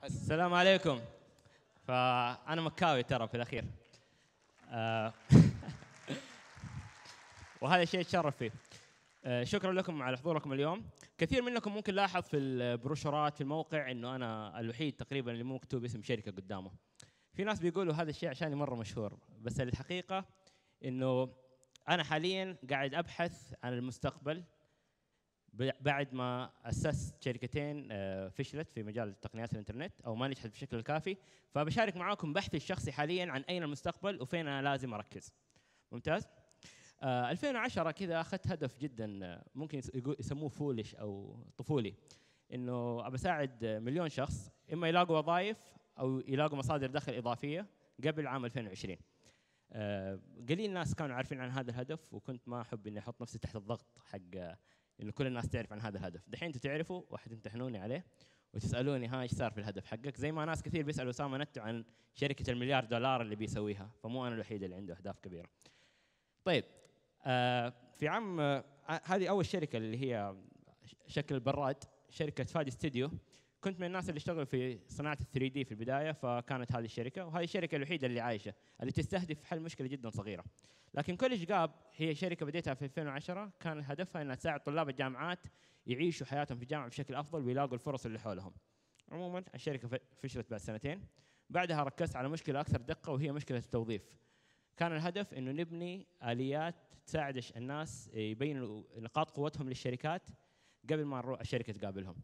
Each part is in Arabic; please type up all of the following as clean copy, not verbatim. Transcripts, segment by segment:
السلام عليكم. فأنا مكاوي ترى في الأخير. آه، وهذا الشيء أتشرف فيه. شكرا لكم على حضوركم اليوم. كثير منكم ممكن لاحظ في البروشورات في الموقع إنه أنا الوحيد تقريبا اللي مو مكتوب اسم شركة قدامه. في ناس بيقولوا هذا الشيء عشاني مرة مشهور، بس الحقيقة إنه أنا حاليا قاعد أبحث عن المستقبل بعد ما أسست شركتين فشلت في مجال تقنيات الإنترنت أو ما نجحت بشكل كافي. فبشارك معاكم بحثي الشخصي حاليا عن أين المستقبل وفين أنا لازم أركز. ممتاز. 2010 كذا أخذت هدف جدا ممكن يسموه فولش أو طفولي، إنه أبى أساعد مليون شخص إما يلاقوا وظائف أو يلاقوا مصادر دخل إضافية قبل عام 2020. قليل ناس كانوا عارفين عن هذا الهدف، وكنت ما أحب إني أحط نفسي تحت الضغط حق إنه كل الناس تعرف عن هذا الهدف. دحين أنتوا تعرفوا وحتمتحنوني عليه وتسألوني ها إيش صار في الهدف حقك، زي ما ناس كثير بيسألوا أسامة نتو عن شركة المليار دولار اللي بيسويها، فمو أنا الوحيد اللي عنده أهداف كبيرة. طيب في عام هذه أول شركة اللي هي شكل البراد، شركة فادي ستوديو. كنت من الناس اللي اشتغلوا في صناعة ال 3D في البداية، فكانت هذه الشركة، وهذه الشركة الوحيدة اللي عايشة اللي تستهدف حل مشكلة جدا صغيرة. لكن كوليدج جاب هي شركة بديتها في 2010، كان هدفها انها تساعد طلاب الجامعات يعيشوا حياتهم في الجامعة بشكل افضل ويلاقوا الفرص اللي حولهم. عموما الشركة فشلت بعد سنتين. بعدها ركزت على مشكلة اكثر دقة، وهي مشكلة التوظيف. كان الهدف انه نبني آليات تساعد الناس يبينوا نقاط قوتهم للشركات قبل ما الشركة تقابلهم.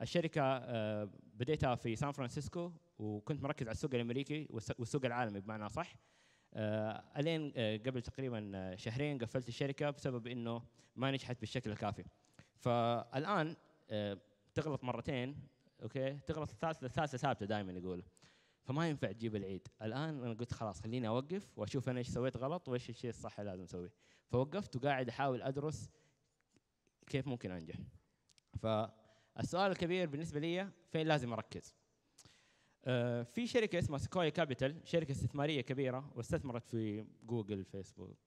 الشركة بديتها في سان فرانسيسكو، وكنت مركز على السوق الامريكي والسوق العالمي بمعنى صح. الين قبل تقريبا شهرين قفلت الشركة بسبب انه ما نجحت بالشكل الكافي. فالان تغلط مرتين اوكي، تغلط الثالثة ثابتة دائما يقول، فما ينفع تجيب العيد. الان انا قلت خلاص خليني اوقف واشوف انا ايش سويت غلط وايش الشيء الصح اللي لازم اسويه. فوقفت وقاعد احاول ادرس كيف ممكن انجح. فالسؤال الكبير بالنسبه لي فين لازم اركز. في شركه اسمها سكويا كابيتال، شركه استثماريه كبيره واستثمرت في جوجل، فيسبوك،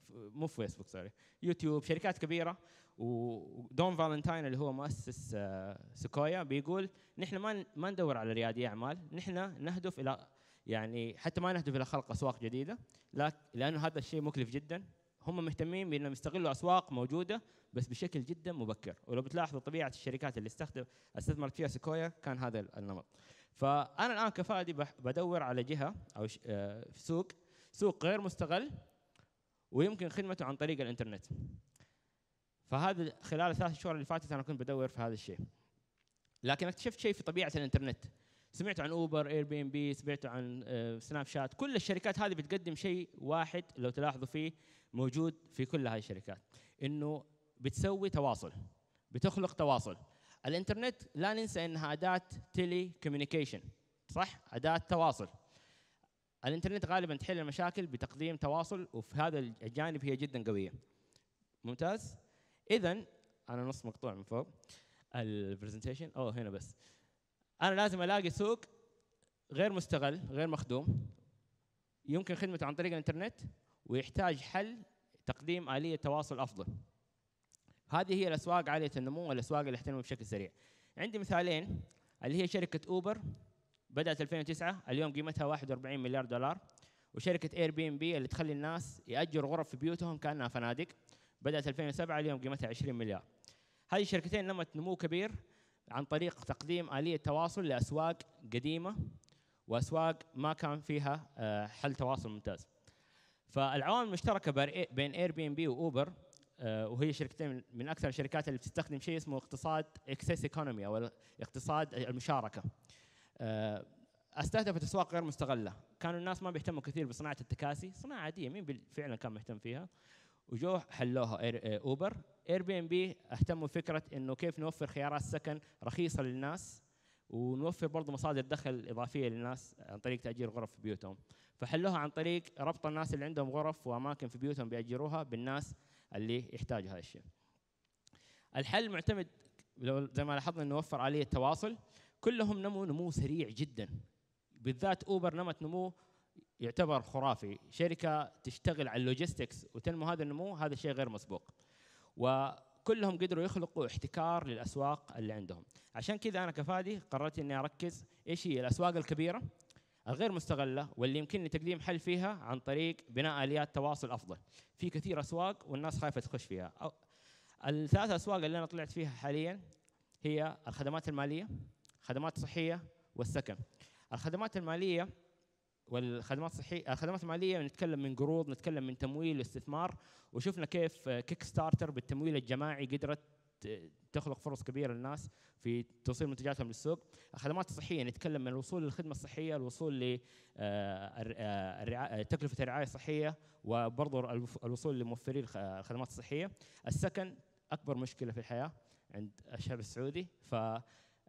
مو فيسبوك سوري، يوتيوب، شركات كبيره. ودون فالنتاين اللي هو مؤسس سكويا بيقول نحن ما ندور على ريادي اعمال، نحن نهدف الى يعني حتى ما نهدف الى خلق اسواق جديده، لانه هذا الشيء مكلف جدا. هم مهتمين بانهم يستغلوا اسواق موجوده بس بشكل جدا مبكر. ولو بتلاحظوا طبيعه الشركات اللي استثمرت فيها سكويا كان هذا النمط. فانا الان كفادي بدور على جهه او سوق غير مستغل ويمكن خدمته عن طريق الانترنت. فهذا خلال الثلاث شهور اللي فاتت انا كنت بدور في هذا الشيء، لكن اكتشفت شيء في طبيعه الانترنت. سمعت عن اوبر، اير بي ام بي، سمعت عن سناب شات. كل الشركات هذه بتقدم شيء واحد لو تلاحظوا فيه موجود في كل هذه الشركات، انه بتسوي تواصل، بتخلق تواصل. الانترنت لا ننسى انها اداه تيلي كوميونيكيشن، صح؟ اداه تواصل. الانترنت غالبا تحل المشاكل بتقديم تواصل، وفي هذا الجانب هي جدا قويه. ممتاز. اذا انا نص مقطوع من فوق البرزنتيشن، هنا بس. انا لازم الاقي سوق غير مستغل غير مخدوم يمكن خدمته عن طريق الانترنت، ويحتاج حل تقديم آلية تواصل افضل. هذه هي الاسواق عاليه النمو والاسواق اللي تنمو بشكل سريع. عندي مثالين، اللي هي شركه اوبر بدات 2009، اليوم قيمتها 41 مليار دولار. وشركه اير بي ام بي اللي تخلي الناس ياجروا غرف في بيوتهم كانها فنادق، بدات 2007، اليوم قيمتها 20 مليار. هذه الشركتين نمت نمو كبير عن طريق تقديم آلية تواصل لأسواق قديمة وأسواق ما كان فيها حل تواصل ممتاز. فالعوامل المشتركة بين اير بي ام بي وأوبر، وهي شركتين من أكثر الشركات اللي بتستخدم شيء اسمه اقتصاد اكسس ايكونومي أو اقتصاد المشاركة. استهدفت أسواق غير مستغلة، كانوا الناس ما بيهتموا كثير بصناعة التكاسي، صناعة عادية مين فعلا كان مهتم فيها، وجو حلوها اوبر. اير بي ام بي اهتموا بفكره انه كيف نوفر خيارات سكن رخيصه للناس، ونوفر برضه مصادر دخل اضافيه للناس عن طريق تاجير غرف في بيوتهم. فحلوها عن طريق ربط الناس اللي عندهم غرف واماكن في بيوتهم بيأجروها بالناس اللي يحتاجوا هذا الشيء. الحل معتمد زي ما لاحظنا انه نوفر آلية تواصل. كلهم نمو سريع جدا، بالذات اوبر نمت نمو يعتبر خرافي. شركه تشتغل على اللوجيستكس وتنمو هذا النمو، هذا شيء غير مسبوق. كلهم قدروا يخلقوا احتكار للاسواق اللي عندهم. عشان كذا انا كفادي قررت اني اركز ايش هي الاسواق الكبيره الغير مستغله واللي يمكنني تقديم حل فيها عن طريق بناء اليات تواصل افضل. في كثير اسواق والناس خايفه تخش فيها. الثلاث اسواق اللي انا طلعت فيها حاليا هي الخدمات الماليه، الخدمات الصحيه، والسكن. الخدمات الماليه والخدمات الصحيه، الخدمات الماليه نتكلم من قروض، نتكلم من تمويل واستثمار، وشفنا كيف كيك ستارتر بالتمويل الجماعي قدرت تخلق فرص كبيره للناس في توصيل منتجاتهم للسوق. الخدمات الصحيه نتكلم من الوصول للخدمه الصحيه، الوصول ل تكلفه الرعايه الصحيه، وبرضه الوصول لموفري الخدمات الصحيه. السكن اكبر مشكله في الحياه عند الشعب السعودي، ف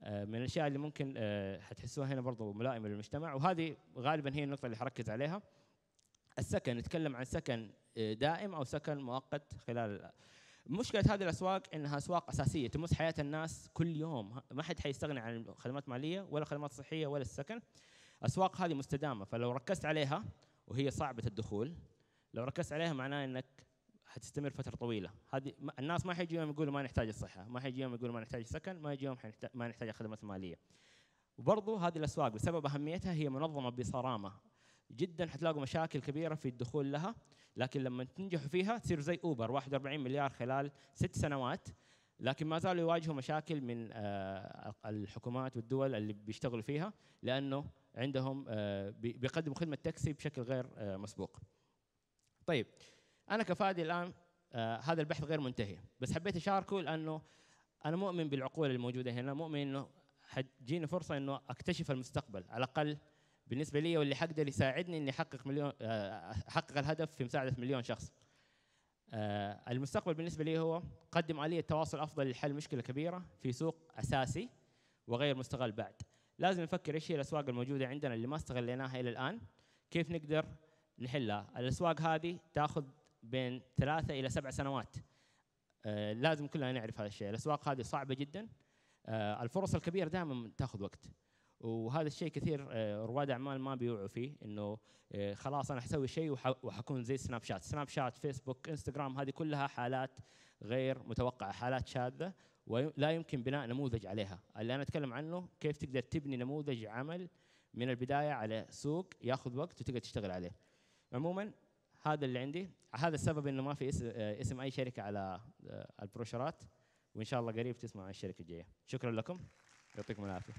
من الاشياء اللي ممكن حتحسوها هنا برضه ملائمه للمجتمع، وهذه غالبا هي النقطه اللي حركز عليها. السكن نتكلم عن سكن دائم او سكن مؤقت. خلال مشكله هذه الاسواق انها اسواق اساسيه تمس حياه الناس كل يوم، ما حد حيستغني عن خدمات ماليه ولا خدمات صحيه ولا السكن. اسواق هذه مستدامه، فلو ركزت عليها وهي صعبه الدخول، لو ركزت عليها معناه انك حتستمر فتره طويله. هذه الناس ما حيجي يوم يقولوا ما نحتاج الصحه، ما حيجي يوم يقولوا ما نحتاج السكن، ما يجي يوم ما نحتاج الخدمات الماليه. وبرضه هذه الاسواق بسبب اهميتها هي منظمه بصرامه جدا، حتلاقوا مشاكل كبيره في الدخول لها، لكن لما تنجحوا فيها تصير زي اوبر 41 مليار خلال 6 سنوات، لكن ما زالوا يواجهوا مشاكل من الحكومات والدول اللي بيشتغلوا فيها، لانه عندهم بيقدموا خدمه تاكسي بشكل غير مسبوق. طيب انا كفادي الان هذا البحث غير منتهي، بس حبيت اشاركه لانه انا مؤمن بالعقول الموجوده هنا، مؤمن انه حتجيني فرصه انه اكتشف المستقبل على الاقل بالنسبه لي، واللي حقدر يساعدني اني احقق الهدف في مساعده مليون شخص. المستقبل بالنسبه لي هو قدم آلية تواصل افضل لحل مشكله كبيره في سوق اساسي وغير مستغل بعد. لازم نفكر ايش هي الاسواق الموجوده عندنا اللي ما استغليناها الى الان، كيف نقدر نحلها. الاسواق هذه تاخذ بين 3 إلى 7 سنوات. لازم كلنا نعرف هذا الشيء. الاسواق هذه صعبه جدا، الفرص الكبيره دائما تاخذ وقت، وهذا الشيء كثير رواد اعمال ما بيوعوا فيه، انه خلاص انا حسوي شيء وحكون زي سناب شات فيسبوك انستغرام، هذه كلها حالات غير متوقعه، حالات شاذه ولا يمكن بناء نموذج عليها. اللي انا اتكلم عنه كيف تقدر تبني نموذج عمل من البدايه على سوق ياخذ وقت وتقدر تشتغل عليه. عموما هذا اللي عندي، هذا السبب انه ما في اسم اي شركه على البروشرات، وان شاء الله قريب تسمعوا عن الشركه الجايه. شكرا لكم، يعطيكم العافيه.